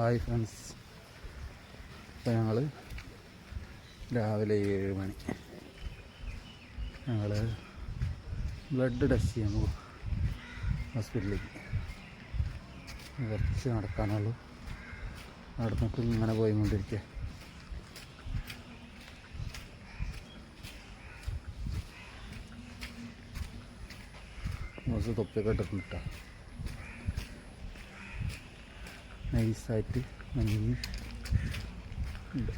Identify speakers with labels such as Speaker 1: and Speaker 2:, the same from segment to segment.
Speaker 1: Hi friends, ഇപ്പോൾ ഞങ്ങൾ രാവിലെ 7 മണി ഞങ്ങൾ ബ്ലഡ് ടെസ്റ്റ് ചെയ്യാൻ പോകും ഹോസ്പിറ്റലിലേക്ക്. കുറച്ച് നടക്കാനുള്ളൂ. നടന്നിട്ട് ഇങ്ങനെ പോയിക്കൊണ്ടിരിക്കുക. കുറച്ച് തൊപ്പിയൊക്കെ ഇട്ടിട്ടുണ്ട്. നൈസായിട്ട് മഞ്ഞ് ഉണ്ട്.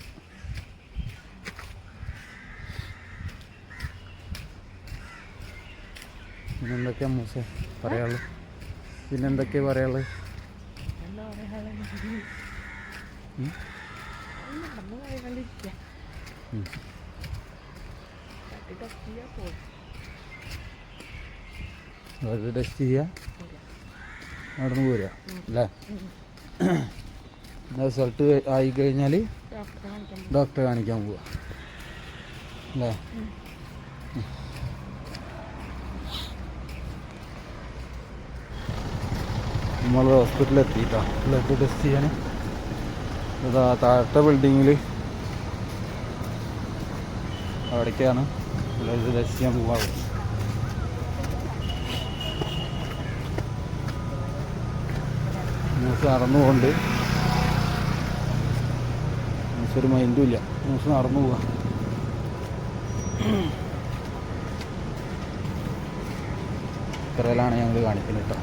Speaker 1: പിന്നെന്തൊക്കെയാ മൂസ പറയാനുള്ളത്? പിന്നെന്തൊക്കെയാ പറയാനുള്ളത്? ബ്ലഡ് ടെസ്റ്റ് ചെയ്യുക, അവിടെ നിന്ന് പോരുക അല്ലേ? റിസൾട്ട് ആയിക്കഴിഞ്ഞാൽ ഡോക്ടറെ കാണിക്കാൻ പോവുക അല്ലേ? നമ്മൾ ഹോസ്പിറ്റലിൽ എത്തിയിട്ടാ ബ്ലഡ് ടെസ്റ്റ് ചെയ്യാൻ. ഇതാ താഴത്തെ ബിൽഡിങ്ങിൽ അവിടേക്കാണ് ബ്ലഡ് ടെസ്റ്റ് ചെയ്യാൻ പോവാറ്. ന്യൂസ് നടന്നുകൊണ്ട് ന്യൂസൊരു മൈൻഡും ഇല്ല. ന്യൂസ് നടന്നു പോവാ. ഇത്രയിലാണ് ഞങ്ങൾ കാണിക്കുന്നത് കേട്ടോ.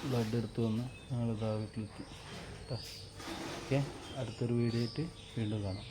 Speaker 1: ബ്ലഡ് എടുത്ത് വന്ന് ഞങ്ങൾ വീട്ടിലെത്തി. ഓക്കെ, അടുത്തൊരു വീഡിയോ ആയിട്ട് വീണ്ടും കാണാം.